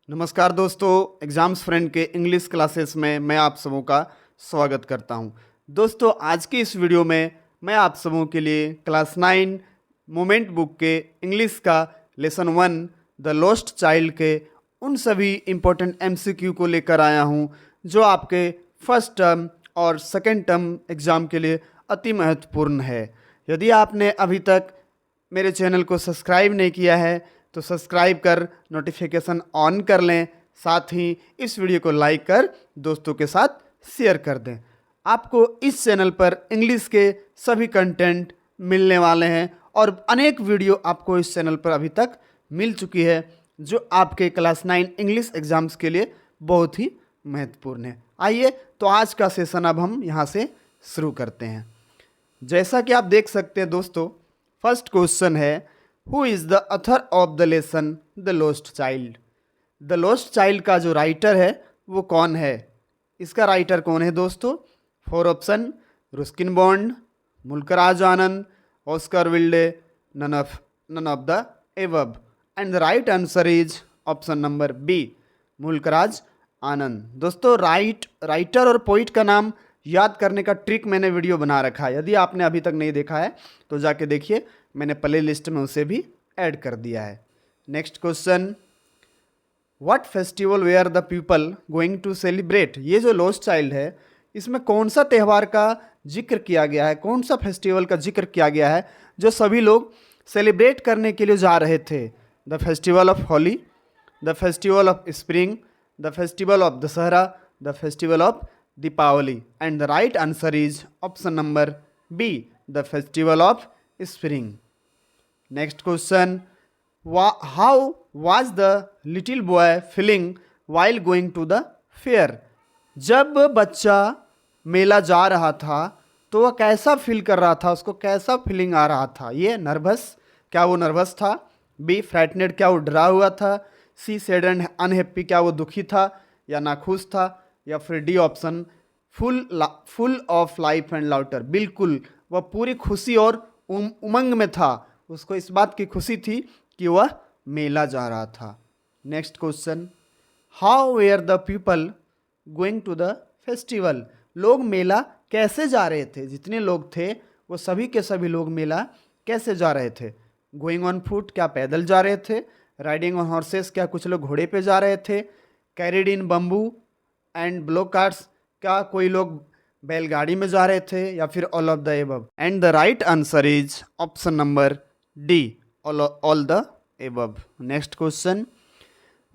नमस्कार दोस्तों, exams friend के इंग्लिश क्लासेस में मैं आप सबों का स्वागत करता हूं। दोस्तों, आज की इस वीडियो में मैं आप सबों के लिए क्लास 9 मोमेंट बुक के इंग्लिश का लेसन 1 द लॉस्ट चाइल्ड के उन सभी इम्पोर्टेंट एमसीक्यू को लेकर आया हूं जो आपके फर्स्ट टर्म और सेकेंड टर्म एग्ज़ाम के लिए अति महत्वपूर्ण है। यदि आपने अभी तक मेरे चैनल को सब्सक्राइब नहीं किया है तो सब्सक्राइब कर नोटिफिकेशन ऑन कर लें। साथ ही इस वीडियो को लाइक कर दोस्तों के साथ शेयर कर दें। आपको इस चैनल पर इंग्लिश के सभी कंटेंट मिलने वाले हैं और अनेक वीडियो आपको इस चैनल पर अभी तक मिल चुकी है जो आपके क्लास 9 इंग्लिश एग्जाम्स के लिए बहुत ही महत्वपूर्ण है। आइए तो आज का सेशन अब हम यहाँ से शुरू करते हैं। जैसा कि आप देख सकते हैं दोस्तों, फर्स्ट क्वेश्चन है, who is the author of the lesson the lost child. The lost child का जो राइटर है वो कौन है? इसका राइटर कौन है दोस्तों? 4 option, Ruskin Bond, Mulk Raj Anand, Oscar Wilde, none of the above. And the right answer is option number B, Mulk Raj Anand. दोस्तों, राइटर और पोइट का नाम याद करने का ट्रिक मैंने वीडियो बना रखा है। यदि आपने अभी तक नहीं देखा है तो जाके देखिए, मैंने प्ले लिस्ट में उसे भी ऐड कर दिया है। Next question, what festival were the people going to celebrate. ये जो लॉस्ट चाइल्ड है इसमें कौन सा त्यौहार का जिक्र किया गया है, कौन सा फेस्टिवल का जिक्र किया गया है जो सभी लोग सेलिब्रेट करने के लिए जा रहे थे? The festival of Holi, the festival of spring, the festival of Dussehra, the festival of Deepavali. And the right answer is option number B, the festival of spring. Next question, how was the little boy feeling while going to the fair. जब बच्चा मेला जा रहा था तो वह कैसा feel कर रहा था, उसको कैसा फीलिंग आ रहा था? ये नर्वस, क्या वो नर्वस था? बी फ्राइटनेड, क्या वो डरा हुआ था? सी सैड एंड अनहैप्पी, क्या वो दुखी था या नाखुश था? या फिर D option, full of life and laughter, बिल्कुल वह पूरी खुशी और उमंग में था। उसको इस बात की खुशी थी कि वह मेला जा रहा था। Next question, how were the people going to the festival. लोग मेला कैसे जा रहे थे? जितने लोग थे वो सभी के सभी लोग मेला कैसे जा रहे थे? गोइंग ऑन फुट, क्या पैदल जा रहे थे? राइडिंग ऑन हॉर्सेस, क्या कुछ लोग घोड़े पे जा रहे थे? Carried in bamboo and blow carts, क्या कोई लोग बैलगाड़ी में जा रहे थे? या फिर all of the above. And the right answer is option number D, all the above. Next question,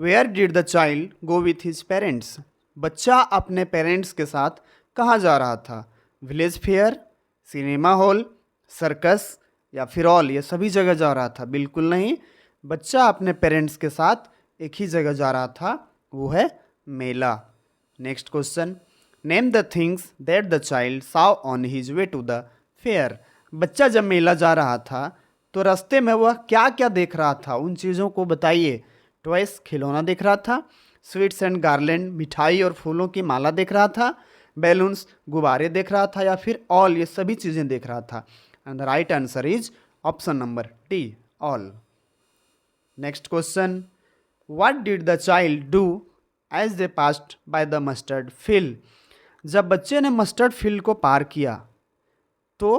where did the child go with his parents. बच्चा अपने पेरेंट्स के साथ कहाँ जा रहा था? Village fair, cinema hall, circus या फिर ऑल, ये सभी जगह जा रहा था? बिल्कुल नहीं, बच्चा अपने पेरेंट्स के साथ एक ही जगह जा रहा था, वो है मेला। Next question, name the things that the child saw on his way to the fair. बच्चा जब मेला जा रहा था तो रास्ते में वह क्या क्या देख रहा था? उन चीज़ों को बताइए। टॉयस, खिलौना देख रहा था? स्वीट्स एंड गार्लैंड, मिठाई और फूलों की माला देख रहा था? बैलून्स, गुब्बारे देख रहा था? या फिर ऑल, ये सभी चीज़ें देख रहा था? And the right answer is option number D, all. Next question, what did the child do as they passed by the mustard field. जब बच्चे ने मस्टर्ड फील्ड को पार किया तो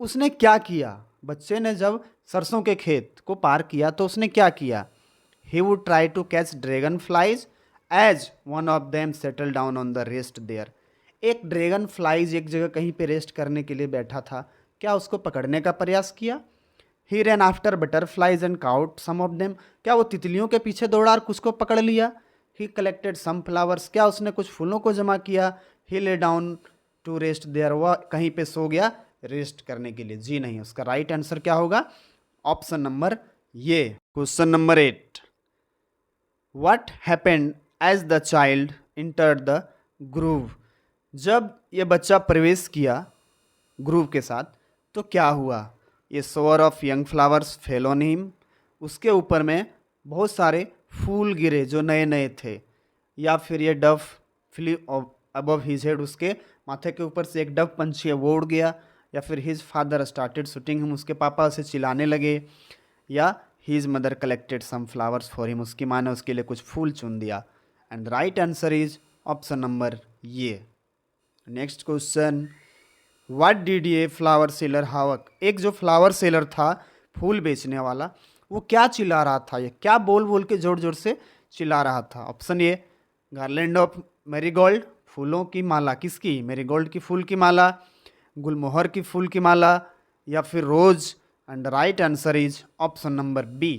उसने क्या किया? बच्चे ने जब सरसों के खेत को पार किया तो उसने क्या किया? He would try to catch dragonflies as one of them settle down on the rest there. एक ड्रैगन फ्लाइज एक जगह कहीं पे रेस्ट करने के लिए बैठा था, क्या उसको पकड़ने का प्रयास किया? He ran after butterflies and caught some of them, क्या वो तितलियों के पीछे दौड़ा और कुछ को पकड़ लिया? ही कलेक्टेड सम फ्लावर्स, क्या उसने कुछ फूलों को जमा किया? ही lay down to rest there, वह कहीं पे सो गया रेस्ट करने के लिए? जी नहीं, उसका राइट आंसर क्या होगा? ऑप्शन नंबर ये। Question number 8, what happened as the child entered the grove. जब ये बच्चा प्रवेश किया ग्रूव के साथ तो क्या हुआ? ये shore of young flowers fell on him, उसके ऊपर में बहुत सारे फूल गिरे जो नए नए थे। या फिर ये dove flew above his head, उसके माथे के ऊपर से एक डव पंछी है वो उड़ गया। या फिर his father started shouting him, उसके पापा उसे चिल्लाने लगे। या his mother collected some flowers for him, उसकी माँ ने उसके लिए कुछ फूल चुन दिया। And the right answer is option number A. Next question, what did a flower seller hawk, एक जो फ्लावर सेलर था, फूल बेचने वाला, वो क्या चिल्ला रहा था, ये क्या बोल बोल के जोर जोर से चिल्ला रहा था। Option A garland of marigold, फूलों की माला, किसकी, मैरीगोल्ड की फूल की माला, गुलमोहर की फूल की माला, या फिर rose. And right answer is option number B,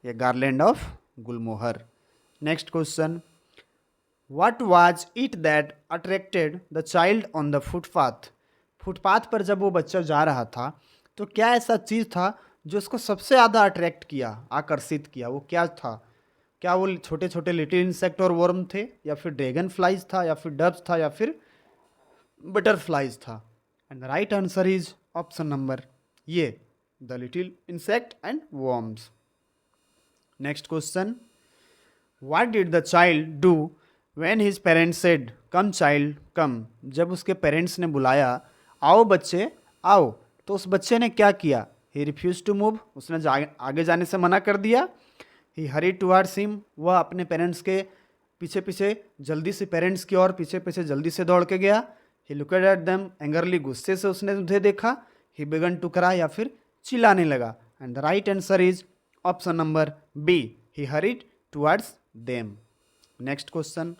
ये garland of gulmohar. Next question, what was it that attracted the child on the footpath, footpath पर जब वो बच्चा जा रहा था तो क्या ऐसा चीज़ था जो उसको सबसे ज़्यादा अट्रैक्ट किया, आकर्षित किया, वो क्या था। क्या वो छोटे छोटे लिटिल इंसेक्ट और वर्म थे, या फिर ड्रैगन फ्लाइज था, या फिर डब्स था, या फिर बटरफ्लाइज था। And right answer is option number A, the little insects and worms. Next question, what did the child do when his parents said come child come, जब उसके पेरेंट्स ने बुलाया आओ बच्चे आओ, तो उस बच्चे ने क्या किया। ही रिफ्यूज टू मूव, उसने आगे जाने से मना कर दिया। ही हरी टुवर्ड्स हिम, वह अपने पेरेंट्स के पीछे पीछे जल्दी से, पेरेंट्स की ओर पीछे पीछे जल्दी से दौड़ के गया। ही लुकेड एट देम एंगरली, गुस्से से उसने उन्हें देखा। ही बिगन टू क्राई, या फिर चिल्लाने लगा। And the right answer is option number B, he hurried towards them. Next question,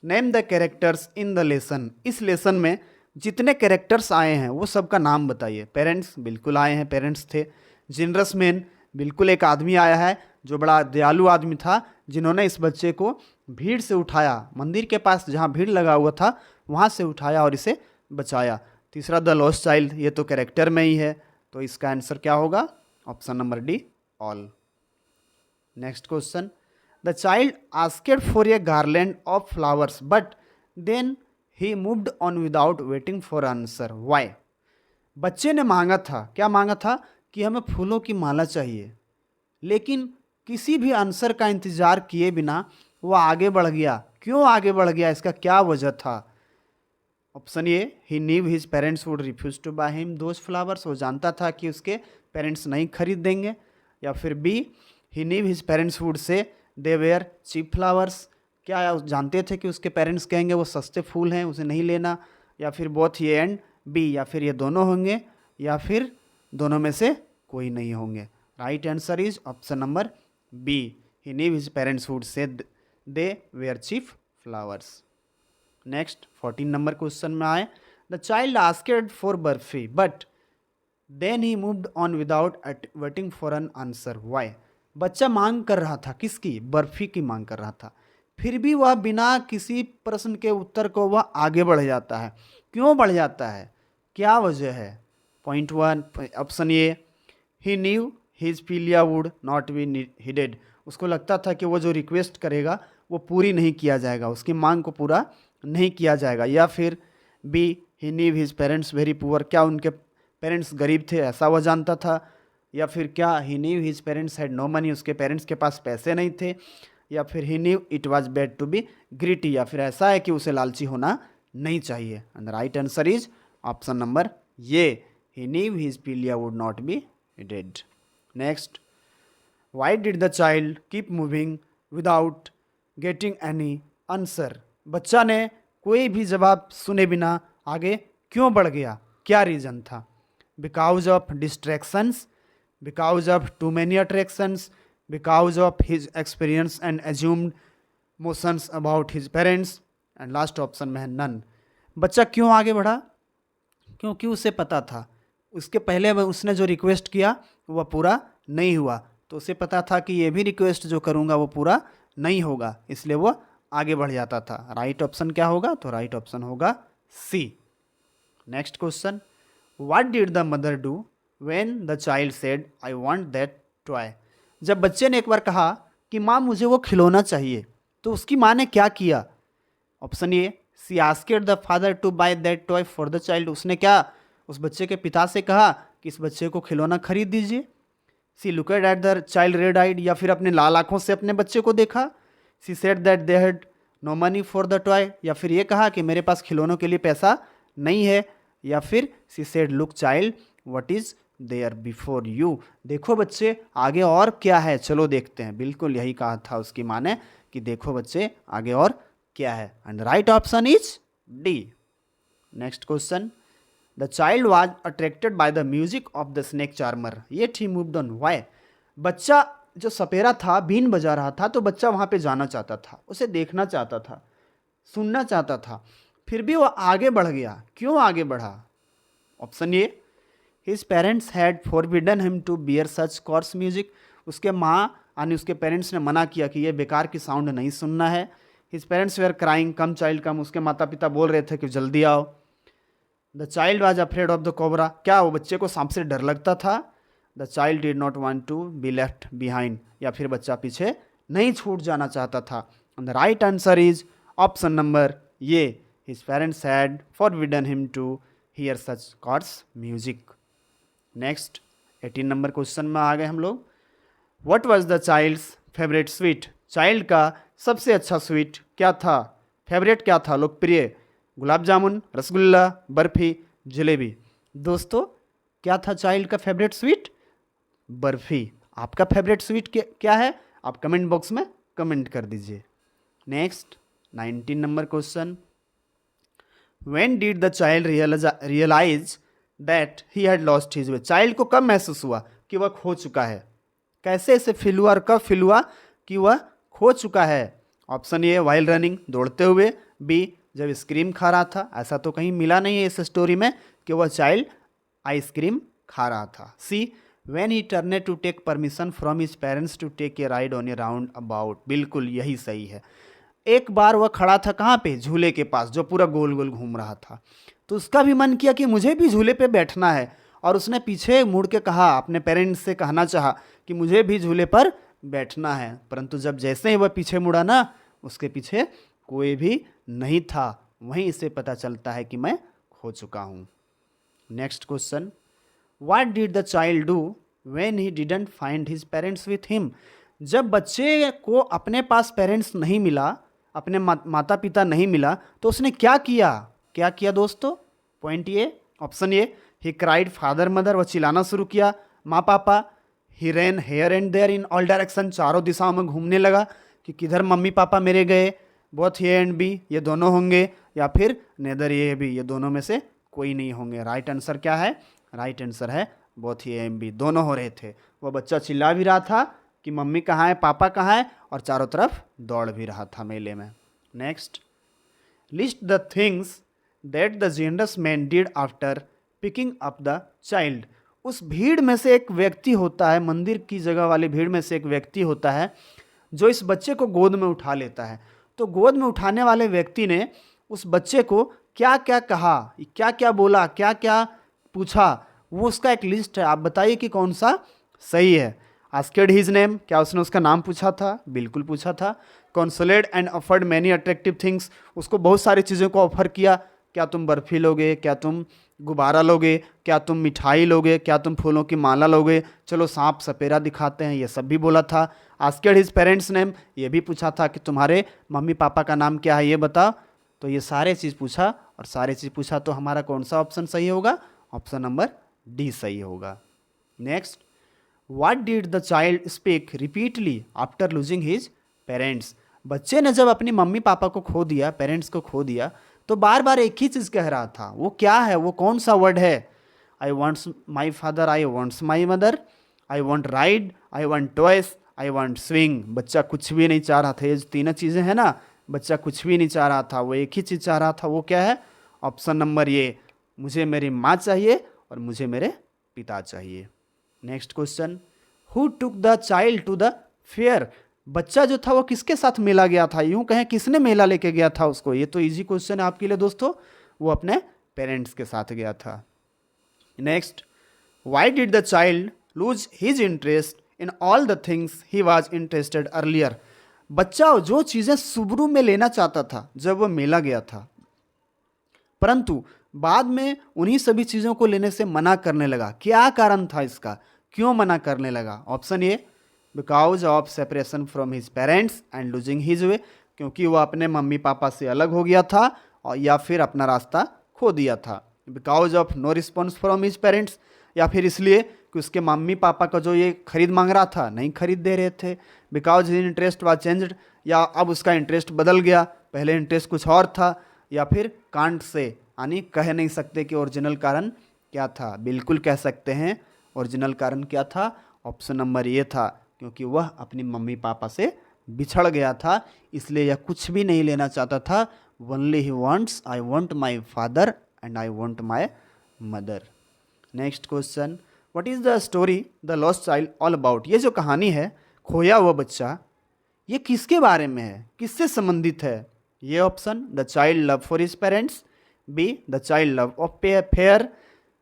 name the characters in the lesson, इस लेसन में जितने कैरेक्टर्स आए हैं वो सबका नाम बताइए। पेरेंट्स बिल्कुल आए हैं, पेरेंट्स थे। जिनरस मैन, बिल्कुल एक आदमी आया है जो बड़ा दयालु आदमी था, जिन्होंने इस बच्चे को भीड़ से उठाया, मंदिर के पास जहाँ भीड़ लगा हुआ था वहाँ से उठाया और इसे बचाया। तीसरा द लॉस्ट चाइल्ड, ये तो कैरेक्टर में ही है, तो इसका आंसर क्या होगा, option number D, all. Next question, the child asked for a garland of flowers but then he moved on without waiting for answer, why. बच्चे ने मांगा था, क्या मांगा था, कि हमें फूलों की माला चाहिए, लेकिन किसी भी आंसर का इंतजार किए बिना वो आगे बढ़ गया। क्यों आगे बढ़ गया, इसका क्या वजह था। Option A, he knew his parents would refuse to buy him those flowers, वो जानता था कि उसके पेरेंट्स नहीं खरीद देंगे। या फिर B, he knew his parents would say they were cheap flowers, क्या जानते थे कि उसके पेरेंट्स कहेंगे वो सस्ते फूल हैं, उसे नहीं लेना। या फिर बोथ ये एंड बी, या फिर ये दोनों होंगे, या फिर दोनों में से कोई नहीं होंगे। Right answer is option number B, he knew his parents would say they were cheap flowers. Next 14 number question में आए, the child asked for barfi but then he moved on without waiting for an answer, why. बच्चा मांग कर रहा था, किसकी, बर्फी की मांग कर रहा था, फिर भी वह बिना किसी प्रश्न के उत्तर को वह आगे बढ़ जाता है। क्यों बढ़ जाता है, क्या वजह है। Point 1, option A, he knew his फिलिया वुड नॉट बी हिडेड, उसको लगता था कि वो जो रिक्वेस्ट करेगा वो पूरी नहीं किया जाएगा, उसकी मांग को पूरा नहीं किया जाएगा। या फिर B, he knew his parents very poor, क्या उनके पेरेंट्स गरीब थे, ऐसा वह जानता था। या फिर क्या, he knew his parents had no money, उसके पेरेंट्स के पास पैसे नहीं थे। या फिर he knew it was bad to be greedy, या फिर ऐसा है कि उसे लालची होना नहीं चाहिए। And right answer is option number A, he knew his फिलिया would not be heeded. Next, why did the child keep moving without getting any answer, बच्चा ने कोई भी जवाब सुने बिना आगे क्यों बढ़ गया, क्या रीज़न था। Because of distractions, because of too many attractions, because of his experience and assumed motions about his parents. And last option में है नन। बच्चा क्यों आगे बढ़ा, क्योंकि उसे पता था उसके पहले उसने जो रिक्वेस्ट किया वह पूरा नहीं हुआ, तो उसे पता था कि ये भी रिक्वेस्ट जो करूँगा वो पूरा नहीं होगा, इसलिए वो आगे बढ़ जाता था। राइट ऑप्शन क्या होगा, तो राइट ऑप्शन होगा C. Next question, what did the mother do when the child said I want that toy, जब बच्चे ने एक बार कहा कि माँ मुझे वो खिलौना चाहिए, तो उसकी माँ ने क्या किया। Option A, she asked the father to buy that toy for the child, उसने क्या उस बच्चे के पिता से कहा कि इस बच्चे को खिलौना खरीद दीजिए। She looked at the child red eyed, या फिर अपने लाल आंखों से अपने बच्चे को देखा। She said that they had no money for the toy, या फिर ये कहा कि मेरे पास खिलौनों के लिए पैसा नहीं है। या फिर she said look child what is there before you. देखो बच्चे आगे और क्या है, चलो देखते हैं। बिल्कुल यही कहा था उसकी माँ ने कि देखो बच्चे आगे और क्या है, and right option is D. Next question, the child was attracted by the music of the snake charmer yet he moved on why. बच्चा जो सपेरा था बीन बजा रहा था तो बच्चा वहाँ पे जाना चाहता था, उसे देखना चाहता था, सुनना चाहता था, फिर भी वो आगे बढ़ गया। क्यों आगे बढ़ा? Option A, his parents had forbidden him to bear such coarse music. उसके माँ यानी उसके पेरेंट्स ने मना किया कि ये बेकार की साउंड नहीं सुनना है। His parents were crying come child come. उसके माता पिता बोल रहे थे कि जल्दी आओ। The child was afraid of the cobra. क्या वो बच्चे को सांप से डर लगता था? The child did not want to be left behind. या फिर बच्चा पीछे नहीं छूट जाना चाहता था। The right answer is option number A, his parents had forbidden him to hear such coarse music. Next 18 number question में आ गए हम लोग। What was the child's favourite sweet. Child का सबसे अच्छा स्वीट क्या था? फेवरेट क्या था, लोकप्रिय? गुलाब जामुन, रसगुल्ला, बर्फी, जलेबी। दोस्तों क्या था चाइल्ड का फेवरेट स्वीट? बर्फी। आपका फेवरेट स्वीट क्या है? आप कमेंट बॉक्स में कमेंट कर दीजिए। Next 19 number question, when did the child realise that he had lost his way. Child को कब महसूस हुआ कि वह खो चुका है? कैसे इसे फील हुआ और कब फील हुआ कि वह खो चुका है? ऑप्शन ए, वाइल रनिंग, दौड़ते हुए। बी, जब आइसक्रीम खा रहा था। ऐसा तो कहीं मिला नहीं है इस स्टोरी में कि वह चाइल्ड आइसक्रीम खा रहा था। C, when he turn to take permission from his parents to take a ride on a roundabout. बिल्कुल यही सही है। एक बार वह खड़ा था कहाँ पे? झूले के पास जो पूरा गोल गोल घूम रहा था, तो उसका भी मन किया कि मुझे भी झूले पे बैठना है, और उसने पीछे मुड़ के कहा, अपने पेरेंट्स से कहना चाहा कि मुझे भी झूले पर बैठना है। परंतु जब जैसे ही वह पीछे मुड़ा ना, उसके पीछे कोई भी नहीं था। वहीं इससे पता चलता है कि मैं खो चुका हूँ। Next question, what did the child do when he didn't find his parents with him. जब बच्चे को अपने पास पेरेंट्स नहीं मिला, अपने माता पिता नहीं मिला, तो उसने क्या किया? क्या किया दोस्तों? Point A, option A, he cried father mother. वह चिल्लाना शुरू किया माँ पापा। He ran here and there in all direction. चारों दिशाओं में घूमने लगा कि किधर मम्मी पापा मेरे गए। बोथ ए एंड बी, ये दोनों होंगे, या फिर नेदर ए बी, ये दोनों में से कोई नहीं होंगे। राइट आंसर क्या है? राइट आंसर है बोथ ए एंड बी, दोनों हो रहे थे। वह बच्चा चिल्ला भी रहा था कि मम्मी कहाँ है, पापा कहाँ है, और चारों तरफ दौड़ भी रहा था मेले में। Next, list the things that the dangerous man did after picking up the child. उस भीड़ में से एक व्यक्ति होता है, मंदिर की जगह वाली भीड़ में से एक व्यक्ति होता है जो इस बच्चे को गोद में उठा लेता है। तो गोद में उठाने वाले व्यक्ति ने उस बच्चे को क्या क्या कहा, क्या क्या बोला, क्या क्या पूछा, वो उसका एक लिस्ट है। आप बताइए कि कौन सा सही है। आस्क्ड हिज नेम, क्या उसने उसका नाम पूछा था? बिल्कुल पूछा था। Consoled and offered many attractive things, उसको बहुत सारी चीज़ों को ऑफर किया। क्या तुम बर्फी लोगे? क्या तुम गुब्बारा लोगे? क्या तुम मिठाई लोगे? क्या तुम फूलों की माला लोगे? चलो सांप सपेरा दिखाते हैं, ये सब भी बोला था। आस्क्ड हिज पेरेंट्स नेम, ये भी पूछा था कि तुम्हारे मम्मी पापा का नाम क्या है ये बताओ। तो ये सारे चीज़ पूछा, और सारे चीज़ पूछा तो हमारा कौन सा ऑप्शन सही होगा? ऑप्शन नंबर डी सही होगा। Next, what did the child speak repeatedly after losing his parents. बच्चे ने जब अपनी मम्मी पापा को खो दिया, पेरेंट्स को खो दिया, तो बार बार एक ही चीज़ कह रहा था। वो क्या है? वो कौन सा वर्ड है? I wants my father, I wants my mother, I want ride, I want toys, I want swing. बच्चा कुछ भी नहीं चाह रहा था। ये जो तीनों चीज़ें हैं ना, बच्चा कुछ भी नहीं चाह रहा था, वो एक ही चीज़ चाह रहा था। वो क्या है? ऑप्शन नंबर ये, मुझे मेरी माँ चाहिए और मुझे मेरे पिता चाहिए। Next question, who took the child to the fair. बच्चा जो था वो किसके साथ मेला गया था? यूं कहें किसने मेला लेके गया था उसको? ये तो इजी क्वेश्चन है आपके लिए दोस्तों। वो अपने पेरेंट्स के साथ गया था। Next, why did the child lose his interest in all the things he was interested earlier. बच्चा जो चीज़ें शुरू में लेना चाहता था जब वो मेला गया था, परंतु बाद में उन्हीं सभी चीज़ों को लेने से मना करने लगा। क्या कारण था इसका? क्यों मना करने लगा? Option A, because of separation from his parents and losing his way, क्योंकि वह अपने मम्मी पापा से अलग हो गया था, और या फिर अपना रास्ता खो दिया था। Because of no response from his parents, या फिर इसलिए कि उसके मम्मी पापा का जो ये खरीद मांग रहा था नहीं खरीद दे रहे थे, because his interest was changed, या अब उसका इंटरेस्ट बदल गया, पहले इंटरेस्ट कुछ और था, या फिर कांट से यानी कह नहीं सकते कि ओरिजिनल कारण क्या था। बिल्कुल कह सकते हैं ओरिजिनल कारण क्या था, ऑप्शन नंबर ये था, क्योंकि वह अपनी मम्मी पापा से बिछड़ गया था, इसलिए यह कुछ भी नहीं लेना चाहता था। Only he wants, I want my father and I want my mother. Next question, what is the story the lost child all about. ये जो कहानी है खोया हुआ बच्चा, ये किसके बारे में है, किससे संबंधित है। ये option, the child love for his parents, be the child love of fair,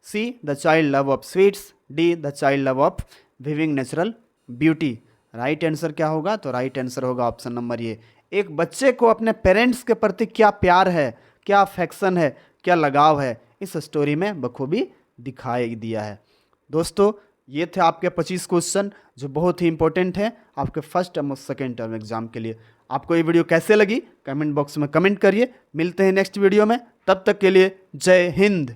see the child love of sweets, D the child love of viewing natural beauty. Right answer क्या होगा, तो राइट आंसर होगा option number ये। एक बच्चे को अपने parents के प्रति क्या प्यार है, क्या अफेक्शन है, क्या लगाव है, इस स्टोरी में बखूबी दिखाई दिया है। दोस्तों ये थे आपके 25 क्वेश्चन जो बहुत ही इंपॉर्टेंट हैं आपके फर्स्ट टर्म और सेकेंड टर्म एग्जाम के लिए। आपको ये वीडियो कैसे लगी कमेंट बॉक्स में कमेंट करिए। मिलते हैं नेक्स्ट वीडियो में, तब तक के लिए जय हिंद।